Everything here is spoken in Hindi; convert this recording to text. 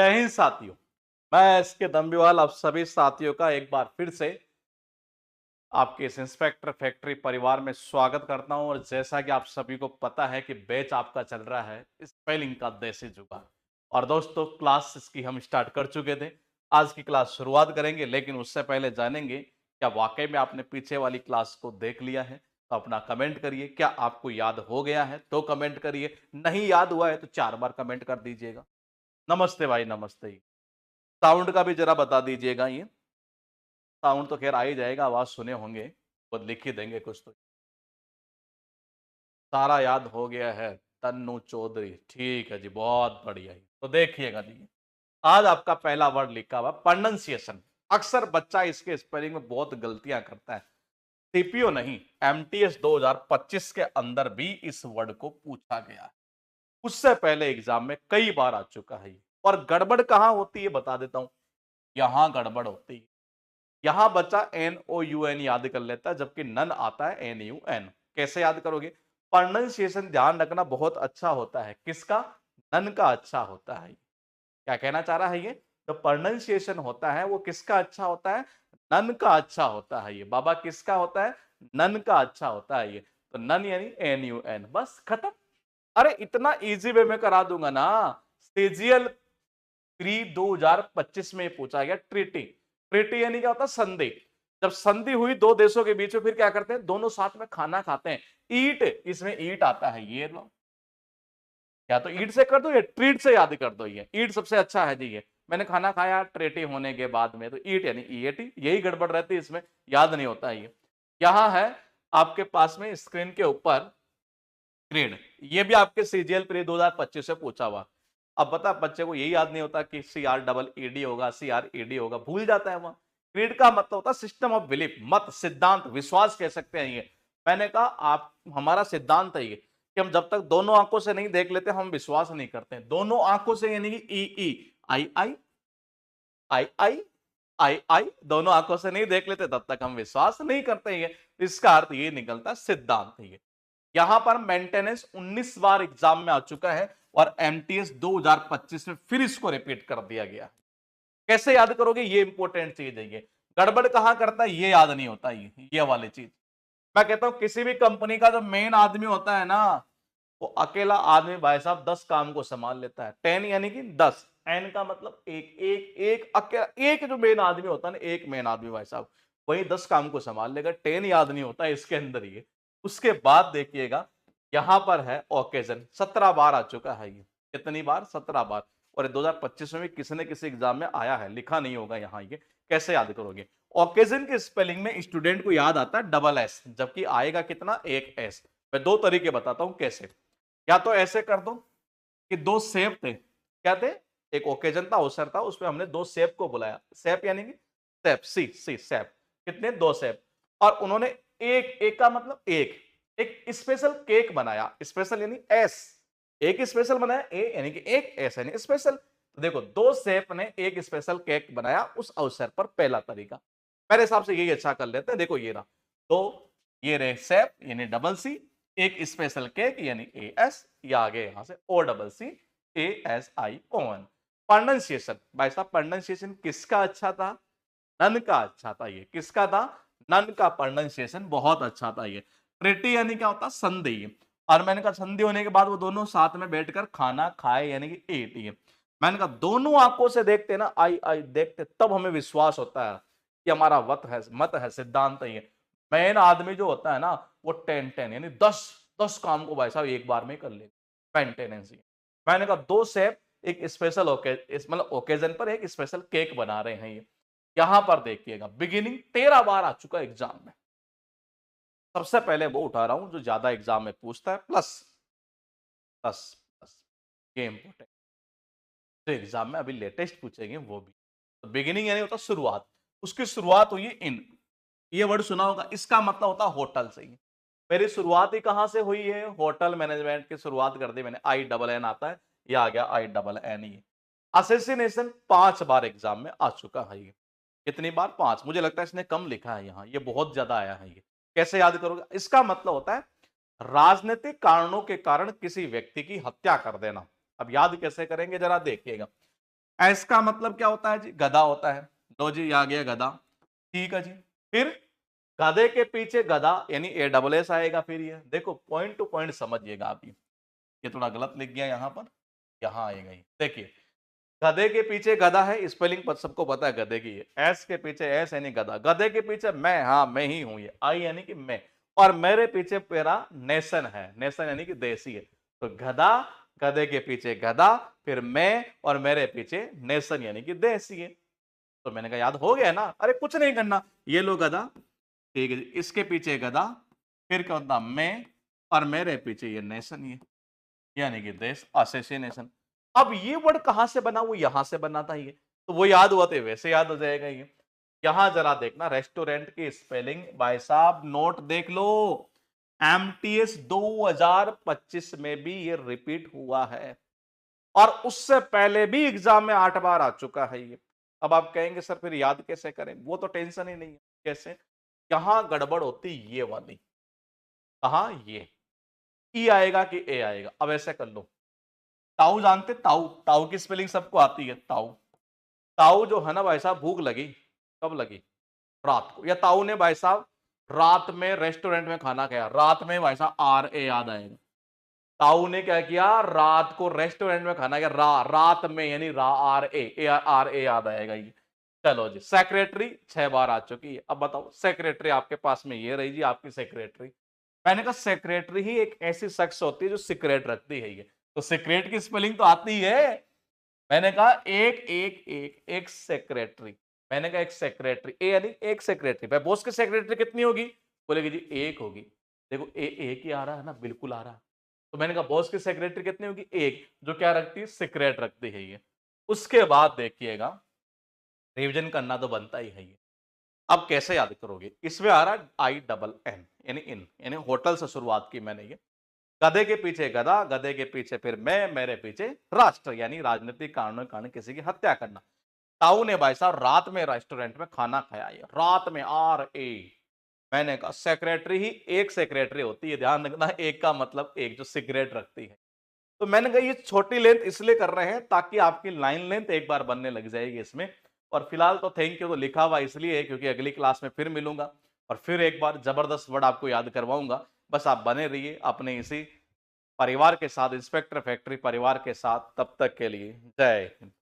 जय हिंद साथियों। मैं इसके दम्बीवाल आप सभी साथियों का एक बार फिर से आपके इस इंस्पेक्टर फैक्ट्री परिवार में स्वागत करता हूं। और जैसा कि आप सभी को पता है कि बैच आपका चल रहा है स्पेलिंग का देसी जुगाड़। और दोस्तों क्लास इसकी हम स्टार्ट कर चुके थे। आज की क्लास शुरुआत करेंगे, लेकिन उससे पहले जानेंगे क्या वाकई में आपने पीछे वाली क्लास को देख लिया है। तो अपना कमेंट करिए, क्या आपको याद हो गया है तो कमेंट करिए, नहीं याद हुआ है तो 4 बार कमेंट कर दीजिएगा। नमस्ते भाई, नमस्ते। साउंड का भी जरा बता दीजिएगा। ये साउंड तो खैर आ ही जाएगा, आवाज सुने होंगे, वो लिख ही देंगे कुछ तो। सारा याद हो गया है। तन्नू चौधरी, ठीक है जी, बहुत बढ़िया। तो देखिएगा जी, आज आपका पहला वर्ड लिखा हुआ प्रोनंसिएशन। अक्सर बच्चा इसके स्पेलिंग में बहुत गलतियां करता है। सीपीओ नहीं, एमटीएस 2025 के अंदर भी इस वर्ड को पूछा गया है। उससे पहले एग्जाम में कई बार आ चुका है ये। और गड़बड़ कहां होती है बता देता हूं। यहां गड़बड़ होती है। यहां बच्चा एन ओ यू एन याद कर लेता है, जबकि नन आता है एन यू एन। कैसे याद करोगे? प्रोनाउंसिएशन ध्यान रखना बहुत अच्छा होता है। किसका? नन का अच्छा होता है। क्या कहना चाह रहा है ये? तो प्रोनाउंसिएशन होता है वो किसका अच्छा होता है? नन का अच्छा होता है ये। बाबा किसका होता है? नन का अच्छा होता है ये। तो नन यानी एन यू एन, बस खत्म। अरे इतना इजी वे में करा दूंगा ना। सीजीएल प्री 2025 में पूछा गया ट्रीटी। ट्रीटी यानी क्या होता है? संधि। जब संधि हुई दो देशों के बीच में, फिर क्या करते हैं? दोनों साथ में खाना खाते हैं। ईट, इसमें ईट आता है ये लो। या तो ईट से कर दो या ट्रीट से याद कर दो। ये ईट सबसे अच्छा है जी। ये मैंने खाना खाया ट्रेटी होने के बाद में, तो ईट यानी ईएटी। यही गड़बड़ रहती है इसमें, याद नहीं होता ये। यहां है आपके पास में स्क्रीन के ऊपर ग्रेड। ये भी आपके सीजीएल प्री 2025 से पूछा हुआ। अब बता, बच्चे को यही याद नहीं होता कि सी आर डबल ईडी होगा, सी आर ईडी होगा, भूल जाता है वहां। क्रीड का मतलब होता है सिस्टम ऑफ बिलीफ, मत, सिद्धांत, विश्वास कह सकते हैं ये। मैंने कहा आप, हमारा सिद्धांत है ये कि हम जब तक दोनों आंखों से नहीं देख लेते हम विश्वास नहीं करते। दोनों आंखों से यानी कि ई ई आई आई आई आई आई आई, दोनों आंखों से नहीं देख लेते तब तक हम विश्वास नहीं करते। ये इसका अर्थ ये निकलता सिद्धांत है ये। यहां पर मेंटेनेंस 19 बार एग्जाम में आ चुका है और एमटीएस 2025 में फिर इसको रिपीट कर दिया गया। कैसे याद करोगे? ये इंपॉर्टेंट चीज है ये। गड़बड़ कहां करता है? ये याद नहीं होता ये वाली चीज। मैं कहता हूं किसी भी कंपनी का जो मेन आदमी होता है ना, वो अकेला आदमी भाई साहब 10 काम को संभाल लेता है। 10 यानी कि 10, एन का मतलब एक एक एक अकेला। एक जो मेन आदमी होता है ना, एक मेन आदमी भाई साहब, वही 10 काम को संभाल लेगा। 10 याद नहीं होता है इसके अंदर ये। उसके बाद देखिएगा, यहां पर है ओकेजन। 17 बार आ चुका है ये। कितनी बार? 17 बार। और 2025 में भी किसी न किसी एग्जाम में आया है, लिखा नहीं होगा यहां ये। कैसे याद करोगे? ओकेजन के स्पेलिंग में स्टूडेंट को याद आता है डबल एस, जबकि आएगा कितना? एक एस। मैं दो तरीके बताता हूं कैसे। या तो ऐसे कर दो कि दो सेब थे। क्या थे? एक ओकेजन था, अवसर था, उसमें हमने दो सेब को बुलाया। सेब यानी कि सेब, सी सी सेब। कितने? दो सेब। और उन्होंने एक, एक का मतलब एक, एक स्पेशल केक बनाया। स्पेशल यानी एस। एक स्पेशल बनाया, ए यानी कि एक, एस यानी स्पेशल। तो देखो, दो सेब ने एक स्पेशल केक बनाया उस अवसर पर। पहला तरीका मेरे हिसाब से यही अच्छा कर लेते हैं। देखो ये रहा। तो ये रहे सेब यानी डबल सी, एक स्पेशल केक यानी ए एस, या आगे यहां से O double C A S I O N. Pronunciation भाई साहब, प्रोनाउंसिएशन किसका अच्छा था? नन का अच्छा था ये। किसका था? नन का प्रोनाउंसिएशन बहुत अच्छा था ये। ट्रिटी यानी क्या होता? संधि। और मैंने कहा संधि होने के बाद वो दोनों साथ में बैठकर खाना खाए यानी कि एट। ये मैंने कहा दोनों आंखों से देखते ना, आई आई देखते, तब हमें विश्वास होता है कि हमारा मत है, सिद्धांत है ये। मेन आदमी जो होता है ना, वो 10 यानी 10 काम को भाई साहब एक बार में कर लेगा। मेंटेनेंस। मैंने कहा दो सेब एक स्पेशल मतलब ओकेजन पर एक स्पेशल केक बना रहे हैं ये। यहां पर देखिएगा, बिगिनिंग 13 बार आ चुका एग्जाम में। सबसे पहले वो उठा रहा हूं जो ज्यादा एग्जाम में पूछता है, प्लस प्लस प्लस। ये इंपॉर्टेंट जो एग्जाम में अभी लेटेस्ट पूछेंगे वो भी। तो बिगिनिंग यानी होता शुरुआत। उसकी शुरुआत हुई इन। ये वर्ड सुना होगा, इसका मतलब होता होटल से ही। मेरी शुरुआत ही कहां से हुई है? होटल मैनेजमेंट की शुरुआत कर दी मैंने। आई डबल एन आता है, ये आ गया I double N E. Assassination 5 बार एग्जाम में आ चुका है ये। कितनी बार? 5। मुझे लगता है इसने कम लिखा है यहां, ये बहुत ज्यादा आया है ये। कैसे याद करोगे? इसका मतलब होता है राजनीतिक कारणों के कारण किसी व्यक्ति की हत्या कर देना। अब याद कैसे करेंगे जरा देखिएगा। एस का मतलब क्या होता है जी? गधा होता है। लो जी, आ गया गधा। ठीक है जी। फिर गधे के पीछे गधा यानी ए डबल एस आएगा। फिर ये देखो, पॉइंट टू पॉइंट समझिएगा आप। ये थोड़ा गलत लिख गया यहाँ पर, यहाँ आएगा ये। देखिए, गधे के पीछे गधा है, स्पेलिंग पर सबको पता है गधे की। एस के पीछे एस यानी गधा, गधे के पीछे मैं, हाँ मैं ही हूं, ये आई यानी कि मैं, और मेरे पीछे मेरा नेशन है, नेशन यानी कि देशी है। तो गधा, गधे के पीछे गधा, फिर मैं और मेरे पीछे नेशन यानी कि देशी है। तो मैंने कहा याद हो गया ना, अरे कुछ नहीं करना, ये लो गधा, ठीक है जी, इसके पीछे गधा, फिर क्या होता मैं, और मेरे पीछे ये नेशन, ये यानी कि देश, असेसिनेशन। अब ये वर्ड कहां से बना? वो यहां से बना था ये, तो वो याद हुआ तो वैसे याद हो जाएगा ये। यहां जरा देखना, रेस्टोरेंट की स्पेलिंग भाई साहब नोट देख लो, एमटीएस 2025 में भी ये रिपीट हुआ है, और उससे पहले भी एग्जाम में 8 बार आ चुका है ये। अब आप कहेंगे सर फिर याद कैसे करें? वो तो टेंशन ही नहीं है। कैसे? यहां गड़बड़ होती ये वाली, कहा ये ई आएगा कि ए आएगा। अब ऐसे कर लो, ताऊ जानते, ताऊ, ताऊ की स्पेलिंग सबको आती है, ताऊ। ताऊ जो है ना भाई साहब, भूख लगी, कब लगी? रात को। या ताऊ ने भाई साहब रात में रेस्टोरेंट में खाना खाया, रात में भाई साहब आर ए याद आएगा। ताऊ ने क्या किया? रात को रेस्टोरेंट में खाना खाया, रात में यानी रा आर ए आर ए याद आएगा ये। चलो जी, सेक्रेटरी 6 बार आ चुकी है। अब बताओ, सेक्रेटरी आपके पास में ये रही जी आपकी सेक्रेटरी। मैंने कहा सेक्रेटरी ही एक ऐसी शख्स होती है जो सीक्रेट रखती है ये, तो सीक्रेट की स्पेलिंग तो आती है। मैंने कहा एक एक एक एक सेक्रेटरी, मैंने कहा एक सेक्रेटरी, ए यानी एक सेक्रेटरी। भाई बॉस की सेक्रेटरी कितनी होगी? बोलेगी जी एक होगी। देखो ए एक ही आ रहा है ना, बिल्कुल आ रहा है। तो मैंने कहा बॉस की सेक्रेटरी कितनी होगी? एक, जो क्या रखती है? सीक्रेट रखती है ये। उसके बाद देखिएगा, रिविजन करना तो बनता ही है ये। अब कैसे याद करोगे? इसमें आ रहा है आई डबल एन यानी इन, यानी होटल से शुरुआत की मैंने ये। गधे के पीछे गधा, गधे के पीछे फिर मैं, मेरे पीछे राष्ट्र यानी राजनीतिक कारणों के कारण किसी की हत्या करना। ताऊ ने भाई साहब रात में रेस्टोरेंट में खाना खाया, ये रात में आर ए। मैंने कहा सेक्रेटरी ही एक सेक्रेटरी होती है, ध्यान रखना, एक का मतलब एक जो सिगरेट रखती है। तो मैंने कहा ये छोटी लेंथ इसलिए कर रहे हैं ताकि आपकी लाइन लेंथ एक बार बनने लग जाएगी इसमें। और फिलहाल तो थैंक यू तो लिखा हुआ इसलिए है क्योंकि अगली क्लास में फिर मिलूंगा और फिर एक बार जबरदस्त वर्ड आपको याद करवाऊंगा। बस आप बने रहिए अपने इसी परिवार के साथ, इंस्पेक्टर फैक्ट्री परिवार के साथ। तब तक के लिए जय हिंद।